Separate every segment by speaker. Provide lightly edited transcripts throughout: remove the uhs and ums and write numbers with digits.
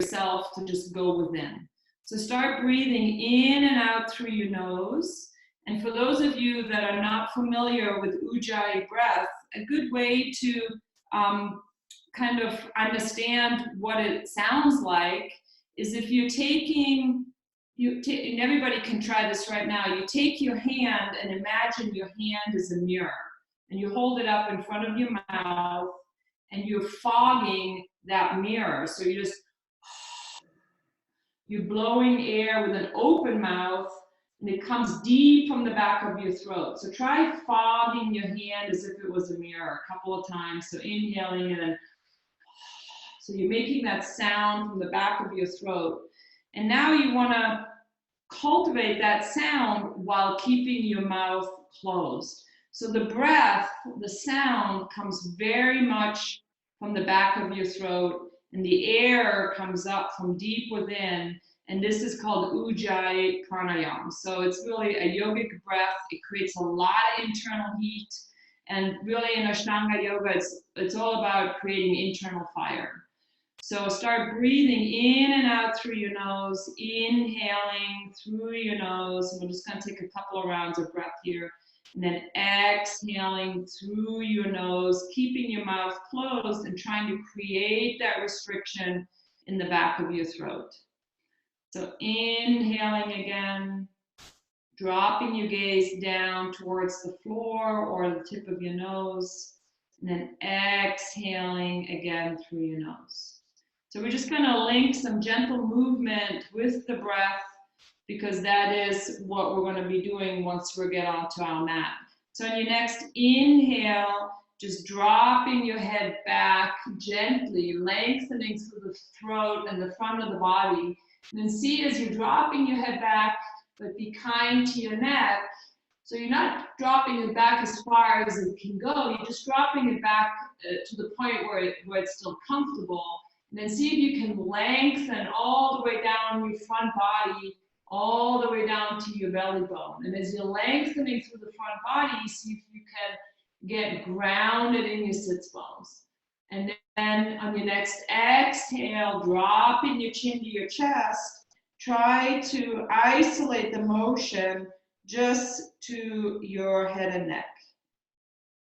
Speaker 1: yourself to just go within. So start breathing in and out through your nose. And for those of you that are not familiar with Ujjayi breath, a good way to kind of understand what it sounds like is if you're taking, and everybody can try this right now, you take your hand and imagine your hand is a mirror, and you hold it up in front of your mouth, and you're fogging that mirror. So you're blowing air with an open mouth, and it comes deep from the back of your throat. So try fogging your hand as if it was a mirror a couple of times. So inhaling and then, so you're making that sound from the back of your throat. And now you want to cultivate that sound while keeping your mouth closed. So the breath, the sound comes very much from the back of your throat, and the air comes up from deep within. And this is called Ujjayi pranayama. So it's really a yogic breath. It creates a lot of internal heat. And really in Ashtanga yoga, it's all about creating internal fire. So start breathing in and out through your nose, inhaling through your nose. And we're just going to take a couple of rounds of breath here. And then exhaling through your nose, keeping your mouth closed and trying to create that restriction in the back of your throat. So inhaling again, dropping your gaze down towards the floor or the tip of your nose, and then exhaling again through your nose. So we're just going to link some gentle movement with the breath, because that is what we're going to be doing once we get onto our mat. So on your next inhale, just dropping your head back gently, lengthening through the throat and the front of the body. And then see as you're dropping your head back, but be kind to your neck. So you're not dropping it back as far as it can go, you're just dropping it back to the point where it's still comfortable. And then see if you can lengthen all the way down your front body, all the way down to your belly bone. And as you're lengthening through the front body, see if you can get grounded in your sits bones. And then on your next exhale, dropping your chin to your chest, try to isolate the motion just to your head and neck.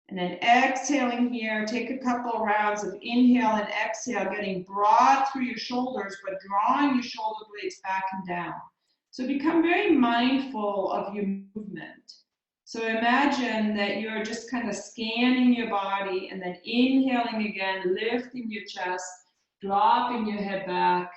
Speaker 1: And then exhaling here, take a couple of rounds of inhale and exhale, getting broad through your shoulders, but drawing your shoulder blades back and down. So become very mindful of your movement. So imagine that you're just kind of scanning your body and then inhaling again, lifting your chest, dropping your head back,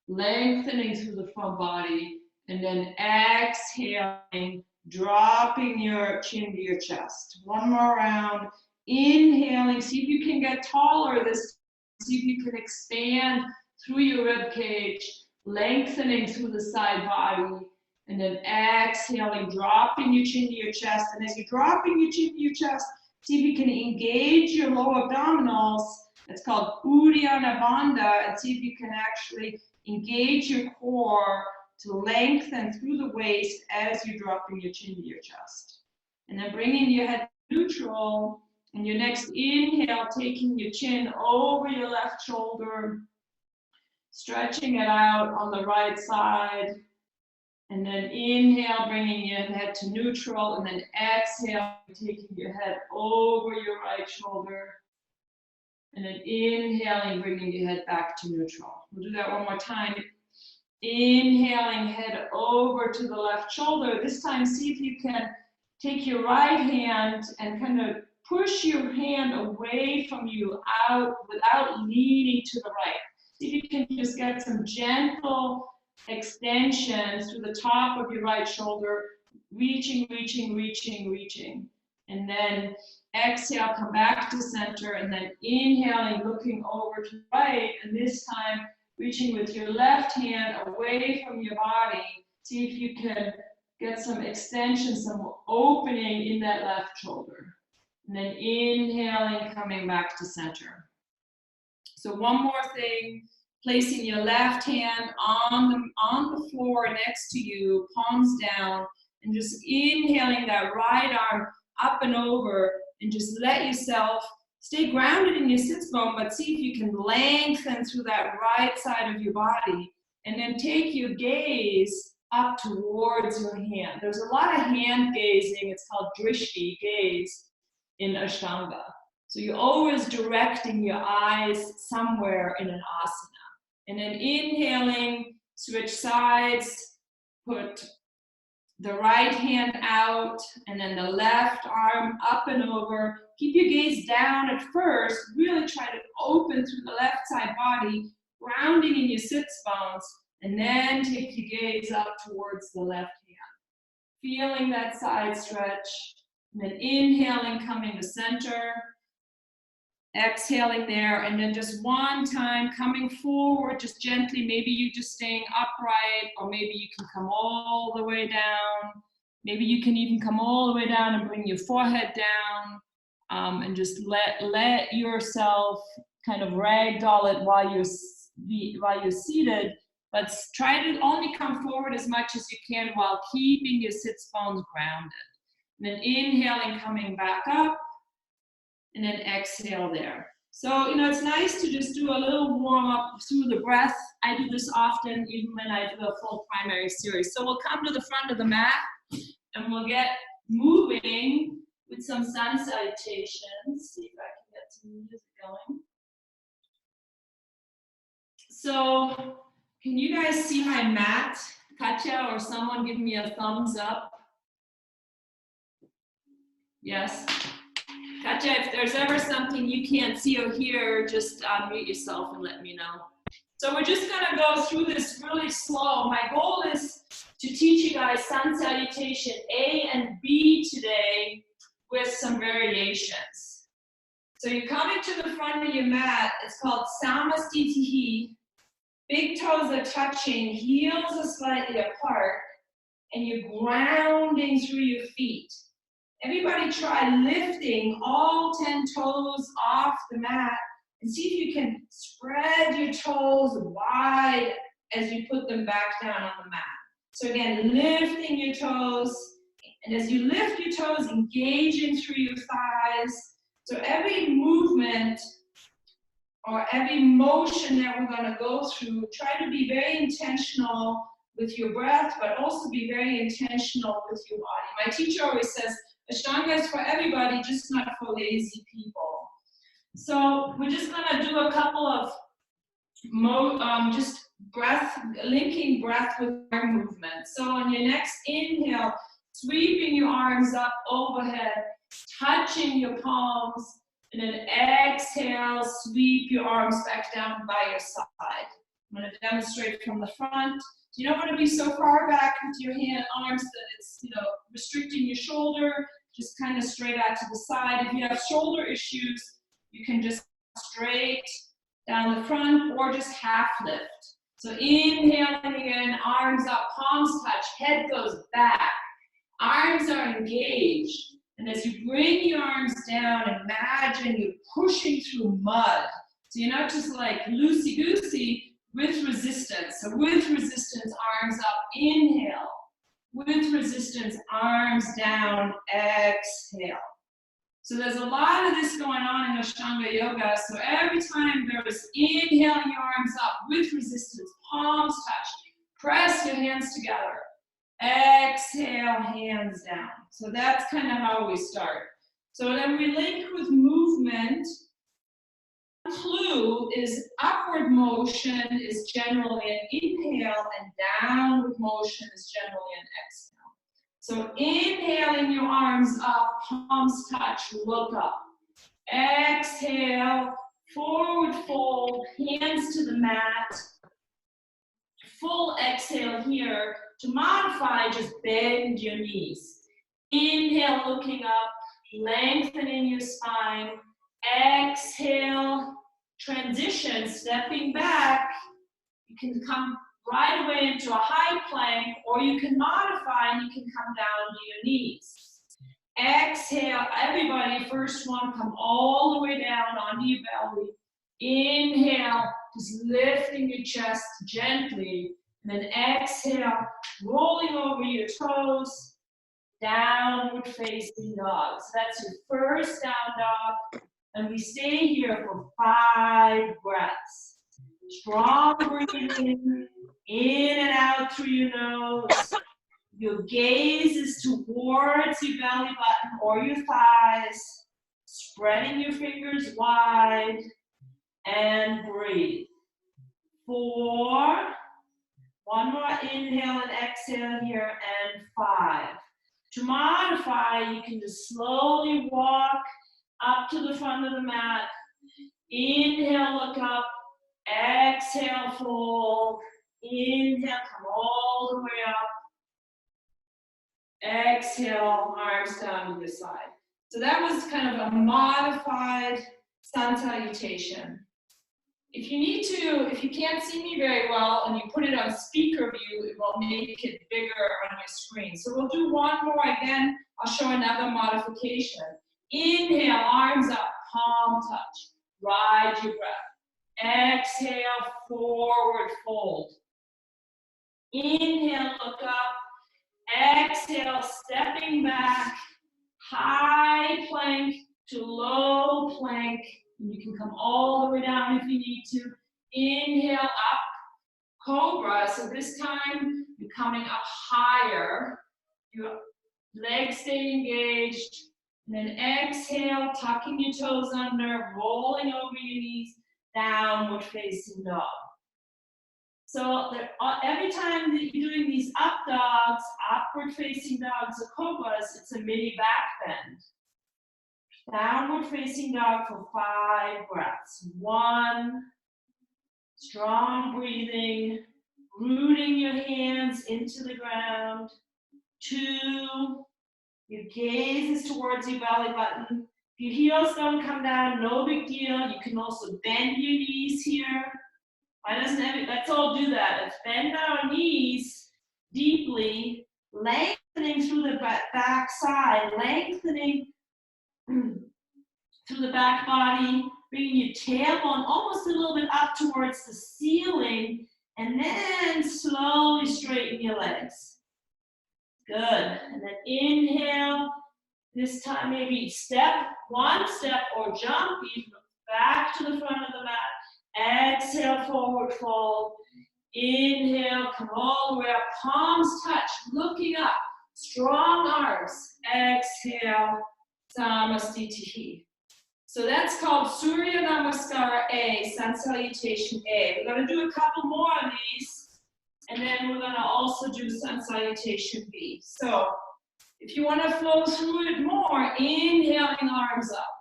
Speaker 1: lengthening through the front body, and then exhaling, dropping your chin to your chest. One more round. Inhaling, see if you can get taller this time. See if you can expand through your rib cage, lengthening through the side body. And then exhaling, dropping your chin to your chest. And as you're dropping your chin to your chest, see if you can engage your lower abdominals. It's called Uddiyana Bandha. And see if you can actually engage your core to lengthen through the waist as you're dropping your chin to your chest. And then bringing your head neutral. And your next inhale, taking your chin over your left shoulder, stretching it out on the right side. And then inhale, bringing your head to neutral. And then exhale, taking your head over your right shoulder. And then inhaling, bringing your head back to neutral. We'll do that one more time. Inhaling, head over to the left shoulder. This time, see if you can take your right hand and kind of push your hand away from you out without leaning to the right. See if you can just get some gentle extension through the top of your right shoulder, reaching, reaching, reaching, reaching. And then exhale, come back to center, and then inhaling, looking over to the right, and this time reaching with your left hand away from your body. See if you can get some extension, some opening in that left shoulder. And then inhaling, coming back to center. So one more thing, placing your left hand on the floor next to you, palms down, and just inhaling that right arm up and over, and just let yourself Stay grounded in your sits bone, but see if you can lengthen through that right side of your body. And then take your gaze up towards your hand. There's a lot of hand gazing. It's called drishti, gaze, in Ashtanga. So you're always directing your eyes somewhere in an asana. And then inhaling, switch sides, put the right hand out, and then the left arm up and over. Keep your gaze down at first. Really try to open through the left side body, grounding in your sits bones, and then take your gaze up towards the left hand. Feeling that side stretch, and then inhaling, coming to center. Exhaling there, and then just one time coming forward, just gently. Maybe you just staying upright, or maybe you can come all the way down. Maybe you can even come all the way down and bring your forehead down, and just let yourself kind of ragdoll it while you're seated. But try to only come forward as much as you can while keeping your sits bones grounded. And then inhaling, coming back up. And then exhale there. So, it's nice to just do a little warm up through the breath. I do this often, even when I do a full primary series. So we'll come to the front of the mat and we'll get moving with some sun salutations. See if I can get some music going. So, can you guys see my mat? Katya or someone give me a thumbs up. Yes. Katja, if there's ever something you can't see or hear, just unmute yourself and let me know. So we're just gonna go through this really slow. My goal is to teach you guys sun salutation A and B today with some variations. So you're coming to the front of your mat. It's called Samastitihi. Big toes are touching, heels are slightly apart, and you're grounding through your feet. Everybody try lifting all 10 toes off the mat and see if you can spread your toes wide as you put them back down on the mat. So again, lifting your toes, and as you lift your toes, engaging through your thighs. So every movement or every motion that we're going to go through, try to be very intentional with your breath, but also be very intentional with your body. My teacher always says, Ashtanga is for everybody, just not for lazy people. So we're just gonna do a couple of just breath, linking breath with arm movement. So on your next inhale, sweeping your arms up overhead, touching your palms, and then exhale, sweep your arms back down by your side. I'm gonna demonstrate from the front. You don't want to be so far back with your arms that it's, restricting your shoulder. Just kind of straight out to the side. If you have shoulder issues, you can just straight down the front or just half lift. So inhaling again, arms up, palms touch, head goes back. Arms are engaged. And as you bring your arms down, imagine you're pushing through mud. So you're not just like loosey-goosey, with resistance. So with resistance, arms up, inhale. With resistance, arms down, exhale. So there's a lot of this going on in Ashtanga Yoga. So every time there's inhaling your arms up with resistance, palms touch, press your hands together. Exhale, hands down. So that's kind of how we start. So then we link with movement. Clue is upward motion is generally an inhale and downward motion is generally an exhale. So inhaling your arms up, palms touch, look up. Exhale, forward fold, hands to the mat. Full exhale here. To modify, just bend your knees. Inhale, looking up, lengthening your spine. Exhale, transition, stepping back. You can come right away into a high plank, or you can modify and you can come down to your knees. Exhale, everybody, first one, come all the way down onto your belly. Inhale, just lifting your chest gently. And then exhale, rolling over your toes, downward facing dog. So that's your first down dog. And we stay here for 5 breaths. Strong breathing, in and out through your nose. Your gaze is towards your belly button or your thighs. Spreading your fingers wide and breathe. 4. One more inhale and exhale here, and 5. To modify, you can just slowly walk up to the front of the mat. Inhale, look up. Exhale, fold. Inhale, come all the way up. Exhale, arms down to the side. So that was kind of a modified sun salutation. If you can't see me very well and you put it on speaker view, it will make it bigger on your screen. So we'll do one more again. I'll show another modification. Inhale, arms up, palm touch. Ride your breath. Exhale, forward fold. Inhale, look up. Exhale, stepping back. High plank to low plank. You can come all the way down if you need to. Inhale up, cobra. So this time you're coming up higher. Your legs stay engaged. And then exhale, tucking your toes under, rolling over your knees, downward facing dog. So every time that you're doing these up dogs, upward facing dogs, or cobras, it's a mini back bend. Downward facing dog for 5 breaths. 1, strong breathing, rooting your hands into the ground. 2, your gaze is towards your belly button. If your heels don't come down, no big deal. You can also bend your knees here. Let's all do that. Let's bend our knees deeply, lengthening through the back side, lengthening through the back body, bringing your tailbone almost a little bit up towards the ceiling, and then slowly straighten your legs. Good. And then inhale. This time maybe one step or jump even back to the front of the mat. Exhale, forward fold. Inhale, come all the way up. Palms touch, looking up. Strong arms. Exhale, Samastitihi. So that's called Surya Namaskar A, Sun Salutation A. We're going to do a couple more of these, and then we're going to also do Sun Salutation B. So if you want to flow through it more, inhaling arms up.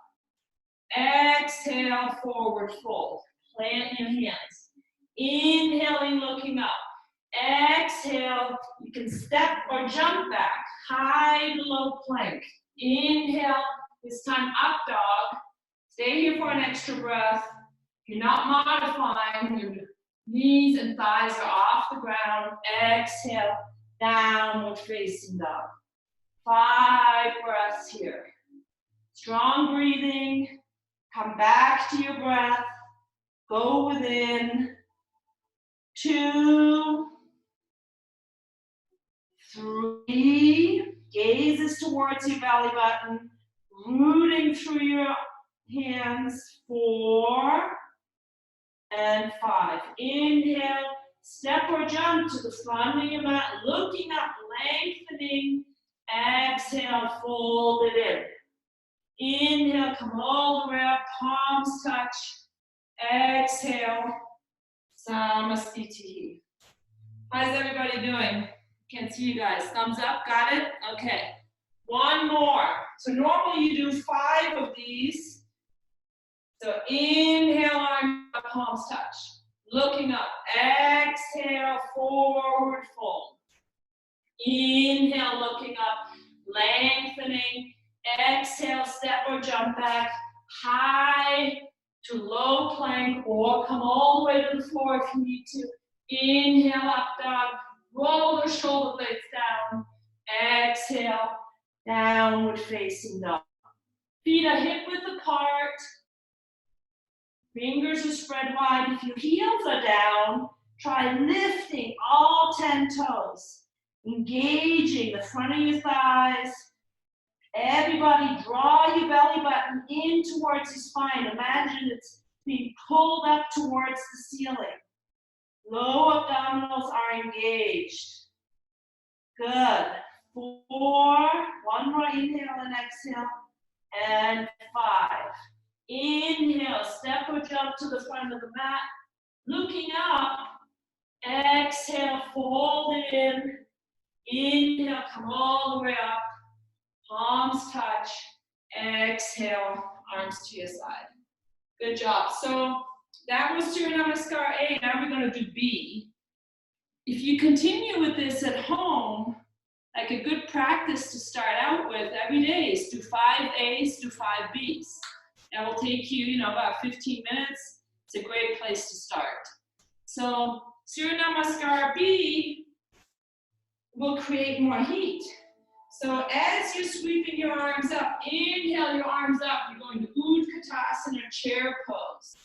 Speaker 1: Exhale, forward fold. Plant your hands. Inhaling, looking up. Exhale, you can step or jump back. High to low plank. Inhale, this time up dog. Stay here for an extra breath. If you're not modifying, your knees and thighs are off the ground. Exhale, downward facing dog. 5 breaths here. Strong breathing. Come back to your breath. Go within. 2, 3. Gaze is towards your belly button. Rooting through your hands. 4 and 5. Inhale. Step or jump to the front of your mat. Looking up, lengthening. Exhale, fold it in. Inhale, come all the way up, palms touch. Exhale, Samastitihi. How's everybody doing? Can't see you guys. Thumbs up, got it? Okay. One more. So normally you do 5 of these. So inhale, arms up, palms touch. Looking up. Exhale, forward fold. Inhale, looking up, lengthening. Exhale, step or jump back. High to low plank, or come all the way to the floor if you need to. Inhale, up dog. Roll the shoulder blades down. Exhale, downward facing dog. Feet are hip width apart. Fingers are spread wide. If your heels are down, try lifting all 10 toes. Engaging the front of your thighs,
Speaker 2: Everybody, draw your belly button in towards your spine. Imagine it's being pulled up towards the ceiling. Low abdominals are engaged. Good. 4, one more inhale and exhale, and 5. Inhale, step or jump to the front of the mat, looking up. Exhale, fold it in. Inhale, come all the way up. Palms touch. Exhale, arms to your side. Good job. So that was Surya Namaskar A. Now we're going to do B. If you continue with this at home, like a good practice to start out with every day is do 5 A's, do 5 B's. That will take you, about 15 minutes. It's a great place to start. So Surya Namaskar B will create more heat. So as you're sweeping your arms up, inhale your arms up. You're going to Utkatasana, chair pose.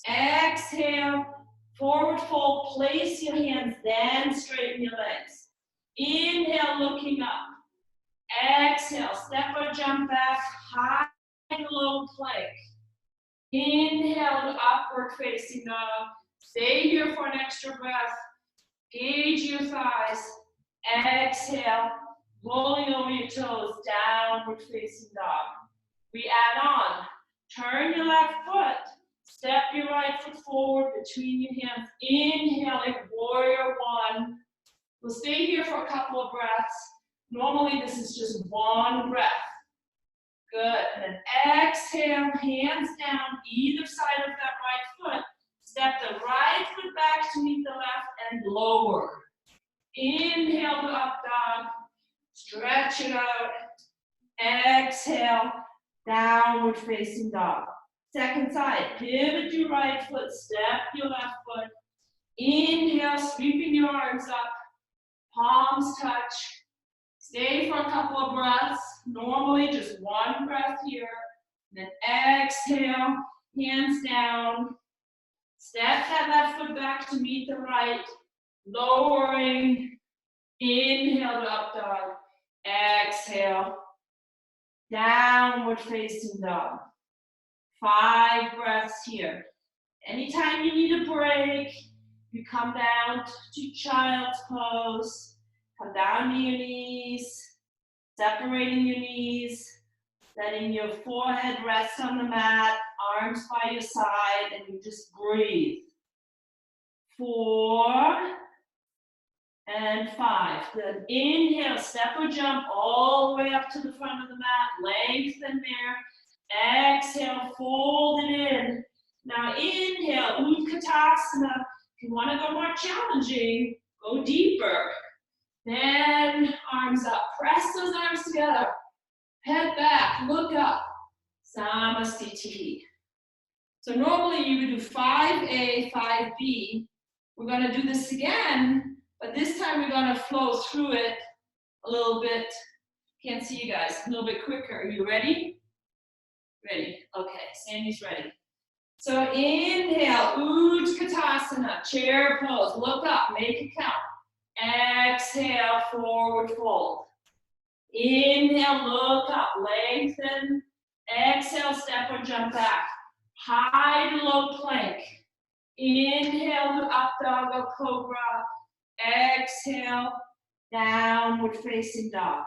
Speaker 2: Exhale, forward fold, place your hands, then straighten your legs. Inhale, looking up. Exhale, step or jump back, high and low plank. Inhale to upward facing dog. Stay here for an extra breath. Gauge your thighs. Exhale, rolling over your toes, downward facing dog. We add on. Turn your left foot. Step your right foot forward between your hands. Inhaling, warrior one. We'll stay here for a couple of breaths. Normally this is just one breath. Good. And then exhale, hands down, either side of that right foot. Step the right foot back to meet the left and lower. Inhale to up dog. Stretch it out. Exhale, downward facing dog. Second side, pivot your right foot, step your left foot. Inhale, sweeping your arms up. Palms touch. Stay for a couple of breaths. Normally just one breath here. Then exhale, hands down. Step that left foot back to meet the right. Lowering. Inhale to up dog. Exhale. Downward facing dog. 5 breaths here. Anytime you need a break, you come down to child's pose. Come down to your knees, separating your knees, letting your forehead rest on the mat, arms by your side, and you just breathe. 4 and 5. Then inhale, step or jump all the way up to the front of the mat, lengthen there. Exhale, fold it in. Now inhale, Utkatasana. If you want to go more challenging, go deeper. Then arms up, press those arms together. Head back, look up. Samastiti. So normally you would do 5A, 5B. We're going to do this again, but this time we're going to flow through it a little bit. Can't see you guys, a little bit quicker. Are you ready? Ready. Okay, Sandy's ready. So inhale, Utkatasana, chair pose. Look up, make it count. Exhale, forward fold. Inhale, look up, lengthen. Exhale, step or jump back. High to low plank. Inhale to up dog or cobra. Exhale, downward facing dog.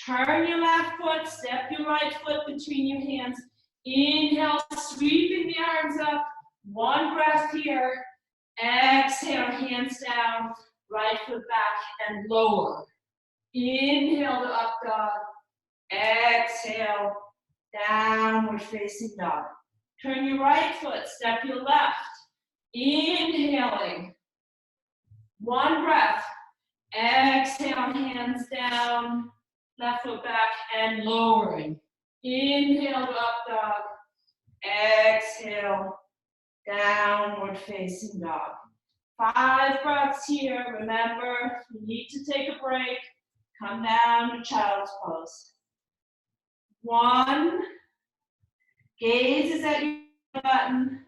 Speaker 2: Turn your left foot, step your right foot between your hands. Inhale, sweeping the arms up. 1 breath here. Exhale, hands down. Right foot back and lower. Inhale to up dog. Exhale, downward facing dog. Turn your right foot, step your left. Inhaling. 1 breath. Exhale, hands down. Left foot back and lowering. Inhale to up dog. Exhale, downward facing dog. 5 breaths here. Remember, you need to take a break. Come down to child's pose. 1. Gaze is at your button.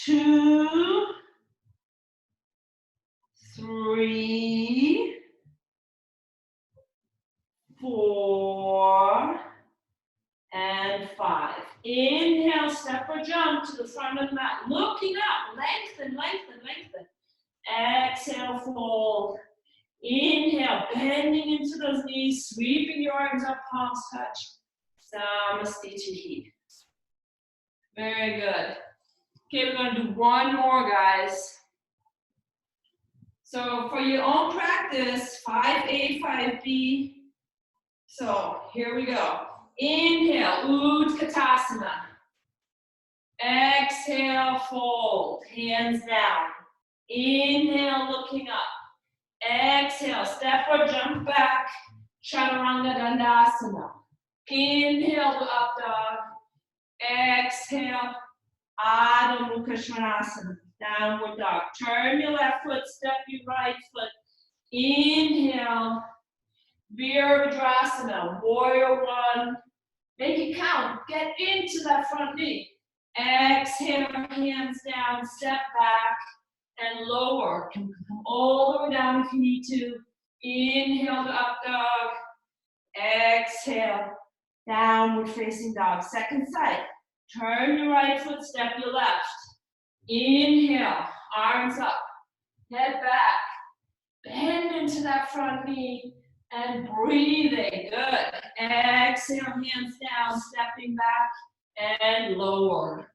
Speaker 2: 2. 3. 4. Inhale, step or jump to the front of the mat. Looking up, lengthen, lengthen, lengthen. Exhale, fold. Inhale, bending into those knees, sweeping your arms up, palms touch. Samastitihi. Very good. Okay, we're going to do one more, guys. So for your own practice, 5A, 5B. So here we go. Inhale, Utkatasana. Exhale, fold, hands down. Inhale, looking up. Exhale, step or jump back. Chaturanga Dandasana. Inhale to up dog. Exhale, Adho Mukha Svanasana. Downward dog. Turn your left foot, step your right foot. Inhale, Virabhadrasana, warrior one. Make it count. Get into that front knee. Exhale, hands down, step back and lower. Come all the way down if you need to. Inhale to up dog. Exhale, downward facing dog. Second side. Turn your right foot, step your left. Inhale, arms up, head back. Bend into that front knee and breathing. Good. Exhale, hands down, stepping back and lower.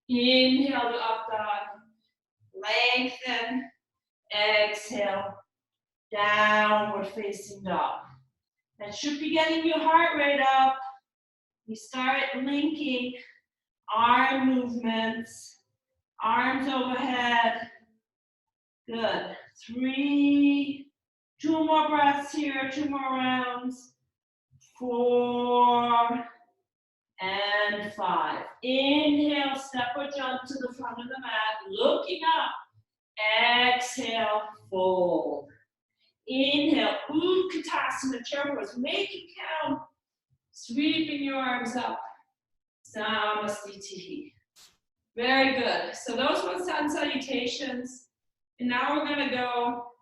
Speaker 2: Inhale to up dog. Lengthen. Exhale, downward facing dog. That should be getting your heart rate up. You start linking arm movements, arms overhead. Good. 3, 2 more breaths here, 2 more rounds. 4 and 5. Inhale, step or jump to the front of the mat, looking up. Exhale, fold. Inhale, Utkatasana, chair pose. Make it count. Sweeping your arms up. Samastitihi. Very good. So those were sun salutations. And now we're going to go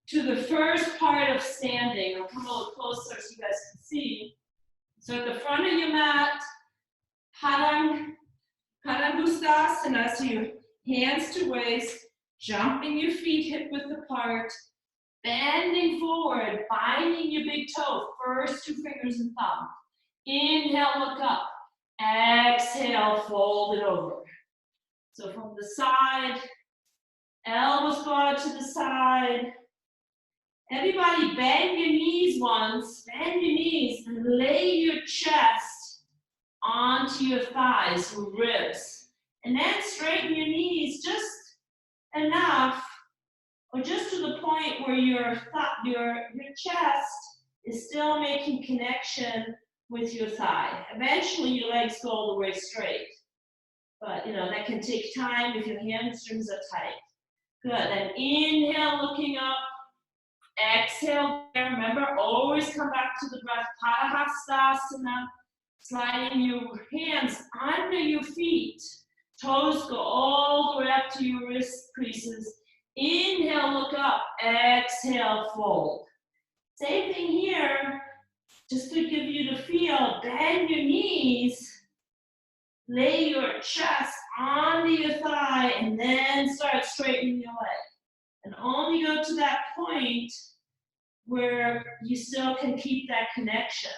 Speaker 2: to the first part of standing. I'll come a little closer so you guys can see. So at the front of your mat, Padangusthasana, so your hands to waist, jumping your feet hip width apart, bending forward, binding your big toe, first 2 fingers and thumb. Inhale, look up. Exhale, fold it over. So from the side, elbows go out to the side. Everybody bend your knees once, bend your knees, and lay your chest onto your thighs, your ribs. And then straighten your knees just enough, or just to the point where your chest is still making connection with your thigh. Eventually your legs go all the way straight. But that can take time if your hamstrings are tight. Good, then inhale, looking up. Exhale, remember, always come back to the breath. Padahastasana, sliding your hands under your feet. Toes go all the way up to your wrist creases. Inhale, look up. Exhale, fold. Same thing here. Just to give you the feel, bend your knees. Lay your chest onto your thigh and then start straightening your leg. And only go to that point where you still can keep that connection.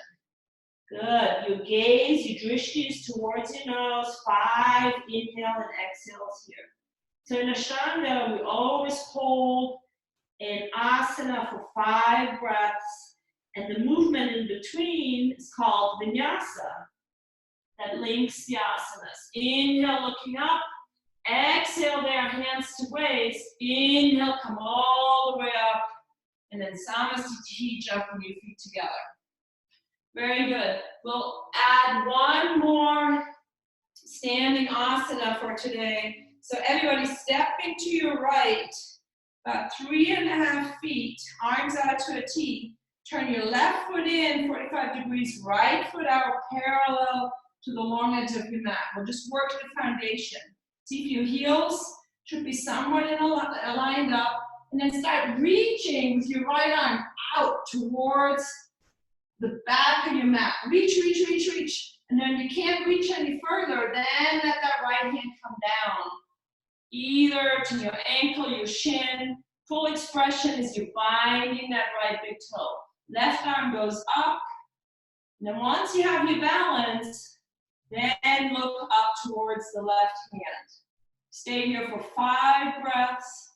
Speaker 2: Good. Your gaze, your drishti is towards your nose. 5 inhale and exhales here. So in Ashtanga, we always hold in asana for 5 breaths. And the movement in between is called vinyasa. That links the asanas. Inhale, looking up. Exhale there, hands to waist. Inhale, come all the way up. And then Samastitihi, jumping your feet together. Very good. We'll add one more standing asana for today. So everybody stepping to your right, about 3.5 feet, arms out to a T. Turn your left foot in, 45 degrees, right foot out, parallel to the long edge of your mat. We'll just work the foundation. See if your heels should be somewhat lined up, and then start reaching with your right arm out towards the back of your mat. Reach, reach, reach, reach.
Speaker 1: And then you can't reach any further, then let that right hand come down. Either to your ankle, your shin. Full expression is you're binding that right big toe. Left arm goes up. And then once you have your balance, then look up towards the left hand. Stay here for 5 breaths.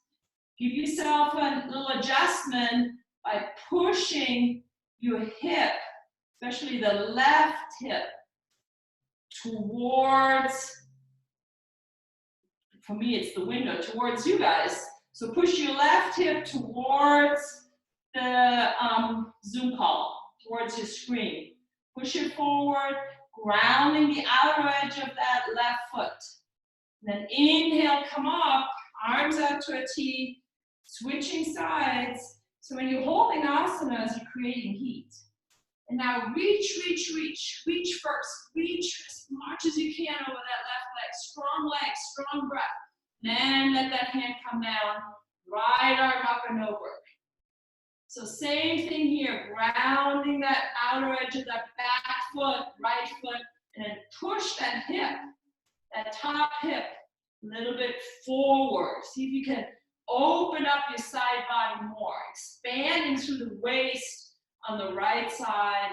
Speaker 1: Give yourself a little adjustment by pushing your hip, especially the left hip, towards, for me it's the window, towards you guys. So push your left hip towards the Zoom call, towards your screen. Push it forward, grounding the outer edge of that left foot. And then inhale, come up, arms out to a T, switching sides. So when you're holding asanas, you're creating heat. And now reach, reach, reach. Reach first. Reach as much as you can over that left leg. Strong breath. Then let that hand come down. Right arm up and over. So same thing here. Grounding that outer edge of that back foot, right foot. And then push that hip, that top hip, a little bit forward. See if you can open up your side body more. Expanding through the waist on the right side,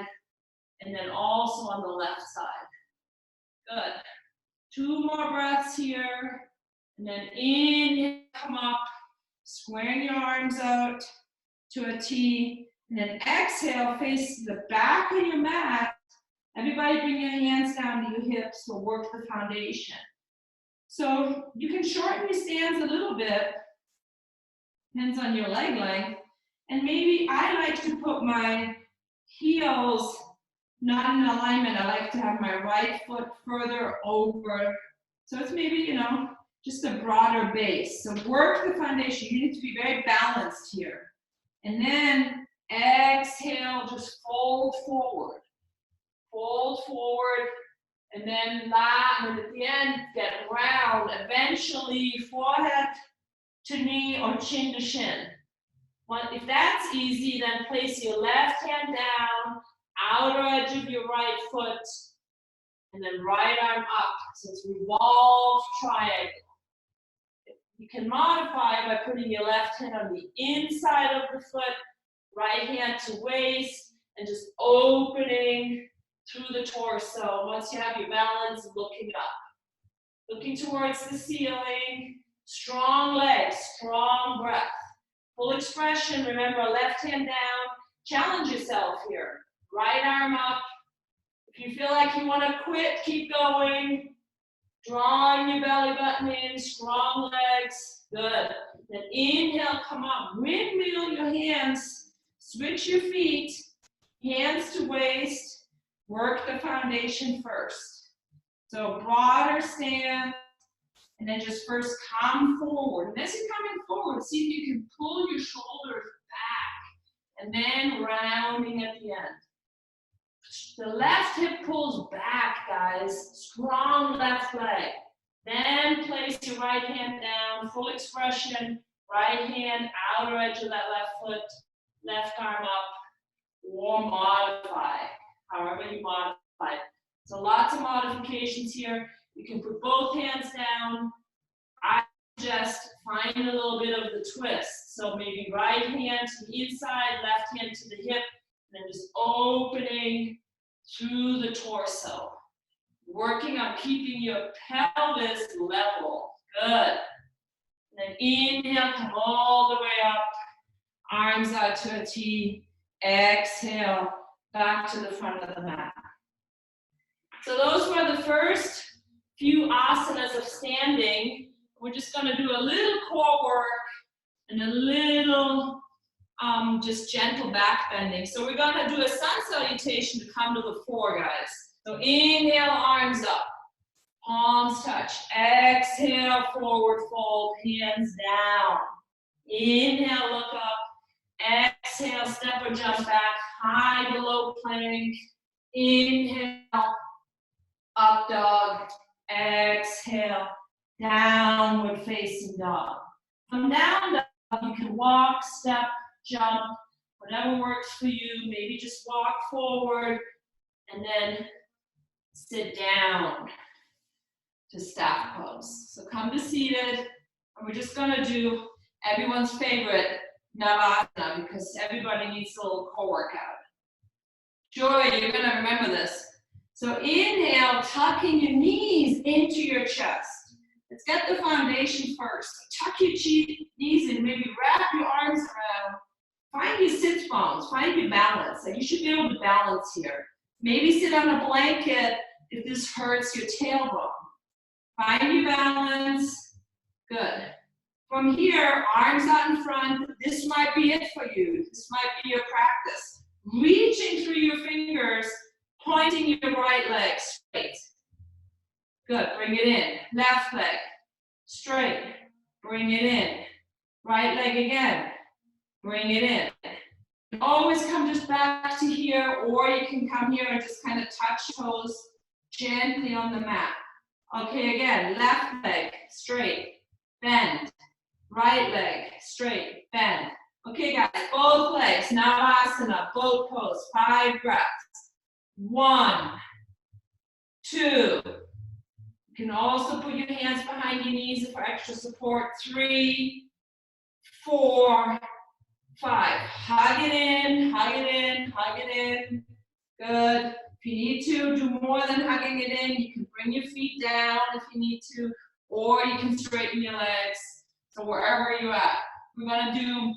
Speaker 1: and then also on the left side. Good. 2 more breaths here. And then inhale, come up, squaring your arms out to a T. And then exhale, face the back of your mat. Everybody bring your hands down to your hips. We'll work the foundation. So you can shorten your stance a little bit. Depends on your leg length. And maybe I like to put my heels not in alignment. I like to have my right foot further over. So it's maybe, you know, just a broader base. So work the foundation. You need to be very balanced here. And then exhale, just fold forward. Fold forward. And then and at the end, get round. Eventually, forehead to knee or chin to shin. If that's easy, then place your left hand down, outer edge of your right foot, and then right arm up. So it's revolved triangle. You can modify by putting your left hand on the inside of the foot, right hand to waist, and just opening through the torso. Once you have your balance, looking up. Looking towards the ceiling, strong legs, strong breath. Full expression, remember left hand down. Challenge yourself here. Right arm up. If you feel like you want to quit, keep going. Drawing your belly button in, strong legs. Good. Then inhale, come up. Windmill your hands. Switch your feet. Hands to waist. Work the foundation first. So broader stance. And then just first come forward. And as you're coming forward, see if you can pull your shoulders back. And then rounding at the end. The left hip pulls back, guys. Strong left leg. Then place your right hand down. Full expression. Right hand, outer edge of that left foot. Left arm up. Or modify. However you modify. So lots of modifications here. You can put both hands down. I just find a little bit of the twist. So maybe right hand to the inside, left hand to the hip, and then just opening through the torso. Working on keeping your pelvis level. Good. And then inhale, come all the way up. Arms out to a T. Exhale, back to the front of the mat. So those were the first few asanas of standing. We're just going to do a little core work and a little just gentle back bending. So we're going to do a sun salutation to come to the floor, guys. So inhale, arms up, palms touch. Exhale, forward fold, hands down. Inhale, look up. Exhale, step or jump back, high below plank. Inhale, up dog. Exhale, downward facing dog. From down dog, you can walk, step, jump, whatever works for you. Maybe just walk forward and then sit down to staff pose. So come to seated, and we're just gonna do everyone's favorite Navasana because everybody needs a little core workout. Joy, you're gonna remember this. So inhale, tucking your knees into your chest. Let's get the foundation first. Tuck your knees in, maybe wrap your arms around. Find your sit bones, find your balance. Like you should be able to balance here. Maybe sit on a blanket if this hurts your tailbone. Find your balance. Good. From here, arms out in front. This might be it for you. This might be your practice. Reaching through your fingers, pointing your right leg straight. Good. Bring it in. Left leg straight. Bring it in. Right leg again. Bring it in. Always come just back to here, or you can come here and just kind of touch toes gently on the mat. Okay, again, left leg straight, bend. Right leg straight, bend. Okay, guys, both legs, Navasana, boat pose, 5 breaths. 1, 2. You can also put your hands behind your knees for extra support. 3, 4, 5. Hug it in, hug it in, hug it in. Good. If you need to do more than hugging it in, you can bring your feet down if you need to, or you can straighten your legs. So wherever you're at, we're gonna do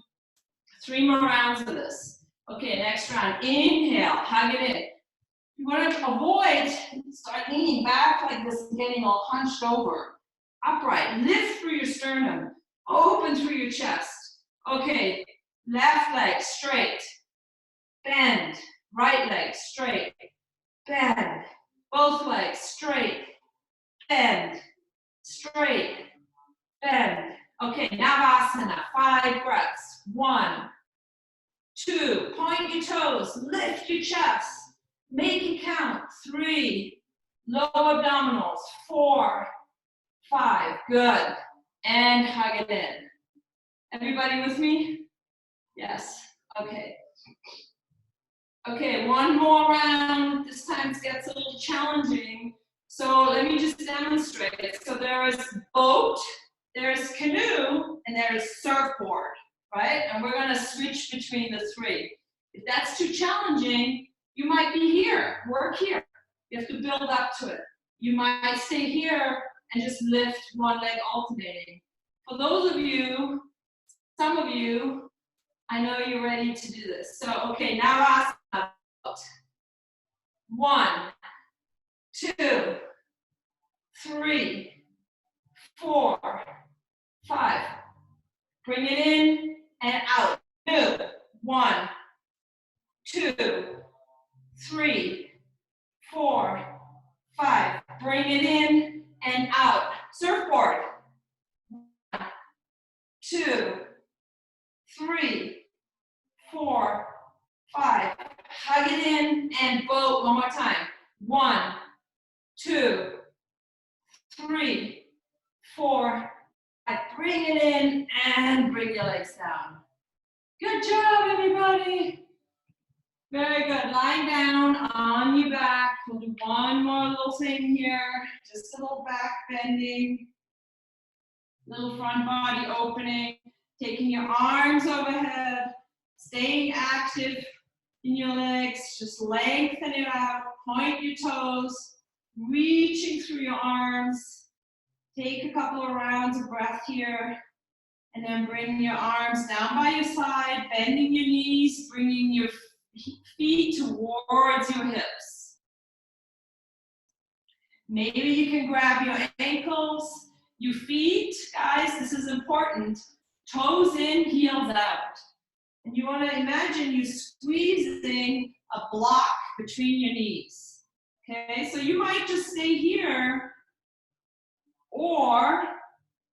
Speaker 1: 3 more rounds of this. Okay, next round. Inhale, hug it in. You want to avoid start leaning back like this and getting all hunched over. Upright, lift through your sternum, open through your chest. Okay, left leg straight, bend. Right leg straight, bend. Both legs straight, bend, straight, bend. Okay, Navasana, 5 breaths. 1, 2, point your toes, lift your chest, make it count. 3, low abdominals. 4, 5, good. And hug it in. Everybody with me? Yes, okay. Okay, 1 more round. This time it gets a little challenging. So let me just demonstrate. So there is boat, there's canoe, and there's surfboard, right? And we're gonna switch between the 3. If that's too challenging, you might be here, work here. You have to build up to it. You might stay here and just lift one leg alternating. For those of you, some of you, I know you're ready to do this. So, okay, now 1, 2, 3, 4, 5. Bring it in and out. 2, 1, 2, 3, 4, 5. Bring it in and out. Surfboard. 1, 2, 3, 4, 5. Hug it in and boat one more time. 1, 2, 3, 4, 5. Bring it in and bring your legs down. Good job, everybody. Very good. Lying down on your back. We'll do one more little thing here. Just a little back bending. Little front body opening. Taking your arms overhead. Staying active in your legs. Just lengthen it out. Point your toes. Reaching through your arms. Take a couple of rounds of breath here. And then bring your arms down by your side. Bending your knees. Bringing your feet towards your hips. Maybe you can grab your ankles, your feet. Guys, this is important. Toes in, heels out. And you want to imagine you squeezing a block between your knees. Okay, so you might just stay here, or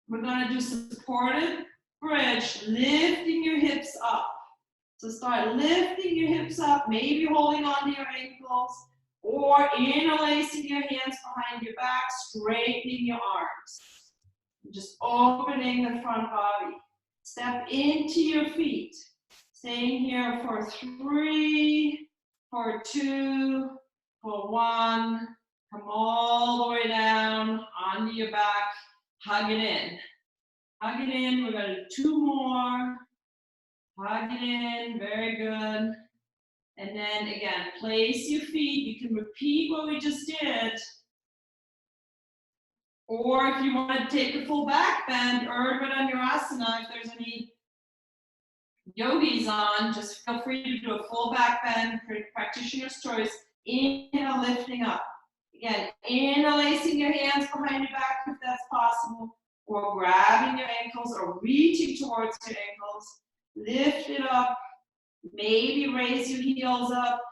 Speaker 1: we're going to do supported bridge, lifting your hips up. So start lifting your hips up, maybe holding on to your ankles, or interlacing your hands behind your back, straightening your arms. Just opening the front body. Step into your feet. Staying here for 3, for 2, for 1, Come all the way down onto your back. Hug it in. Hug it in. We're going to do 2 more. Hug it in. Very good. And then again, place your feet. You can repeat what we just did. Or if you want to take a full back bend, Urdhva Dhanurasana, if there's any yogis on, just feel free to do a full back bend, practitioner's choice. Inhale, lifting up. Again, interlacing your hands behind your back if that's possible, or grabbing your ankles or reaching towards your ankles. Lift it up. Maybe raise your heels up,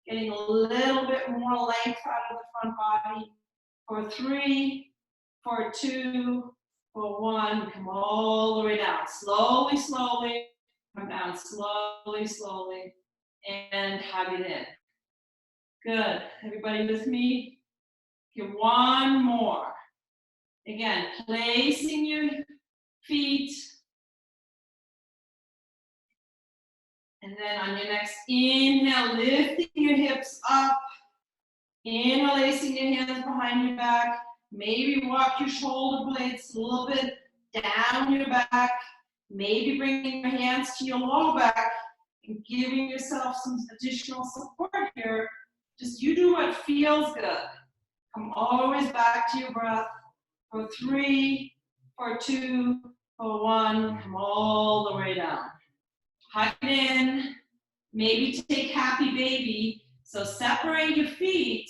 Speaker 1: getting a little bit more length out of the front body. For 3, for 2, for 1, come all the way down. Slowly, slowly, come down slowly, slowly, and hug it in. Good. Everybody with me? Okay, 1 more. Again, placing your feet. And then on your next inhale, lifting your hips up. Interlacing your hands behind your back. Maybe walk your shoulder blades a little bit down your back. Maybe bringing your hands to your low back and giving yourself some additional support here. Just you do what feels good. Come always back to your breath. For 3, for 2, for 1, come all the way down. Hug it in. Maybe take happy baby. So separate your feet,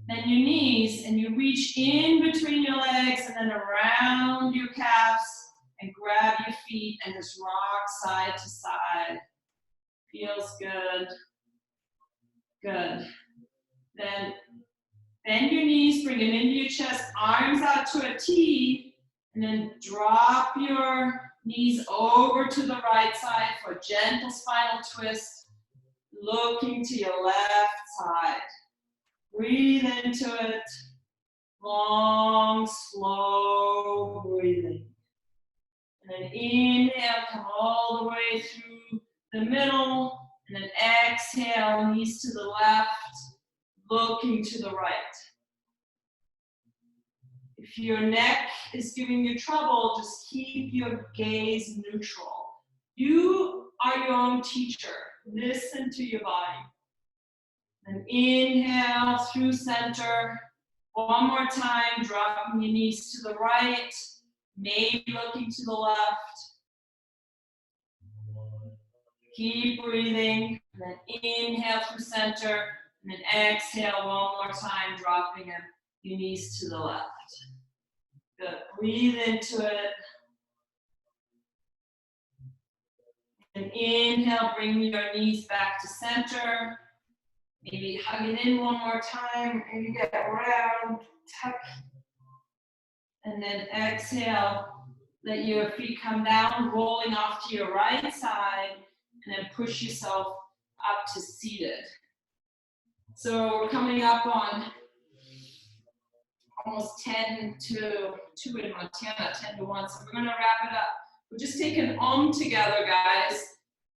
Speaker 1: then your knees, and you reach in between your legs and then around your calves and grab your feet and just rock side to side. Feels good. Good. Then bend your knees, bring them into your chest, arms out to a T, and then drop your knees over to the right side for a gentle spinal twist, looking to your left side. Breathe into it. Long, slow breathing. And then inhale, come all the way through the middle, and then exhale, knees to the left, looking to the right. If your neck is giving you trouble, just keep your gaze neutral. You are your own teacher. Listen to your body. And inhale through center. 1 more time, dropping your knees to the right, maybe looking to the left. Keep breathing. And then inhale through center. And then exhale 1 more time, dropping your knees to the left. Good. Breathe into it. And inhale, bring your knees back to center. Maybe hug it in 1 more time. Maybe get around, tuck. And then exhale, let your feet come down, rolling off to your right side, and then push yourself up to seated. So we're coming up on almost 10 to 2 in Montana, 10 to 1. So we're going to wrap it up. We'll just take an together, guys.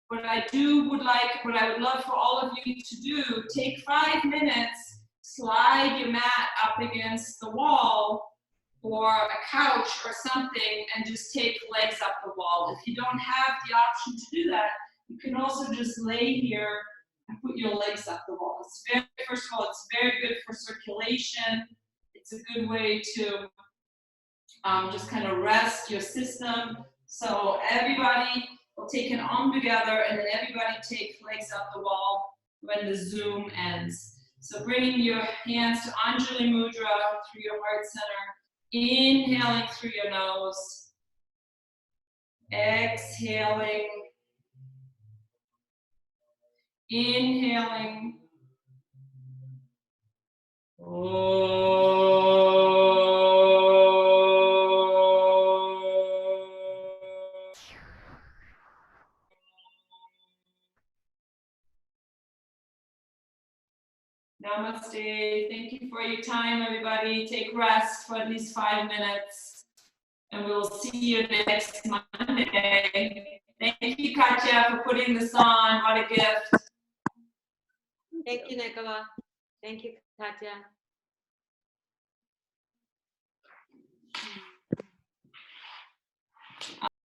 Speaker 1: What I would love for all of you to do, take 5 minutes, slide your mat up against the wall or a couch or something, and just take legs up the wall. If you don't have the option to do that, you can also just lay here and put your legs up the wall. First of all, it's very good for circulation. It's a good way to just kind of rest your system. So everybody will take an together, and then everybody take legs up the wall when the Zoom ends. So bringing your hands to Anjali Mudra through your heart center. Inhaling through your nose. Exhaling. Inhaling. Namaste. Thank you for your time, everybody. Take rest for at least 5 minutes, and we'll see you next Monday. Thank you, Katya, for putting this on. What a gift.
Speaker 3: Thank you, Nicola. Thank you, Katya.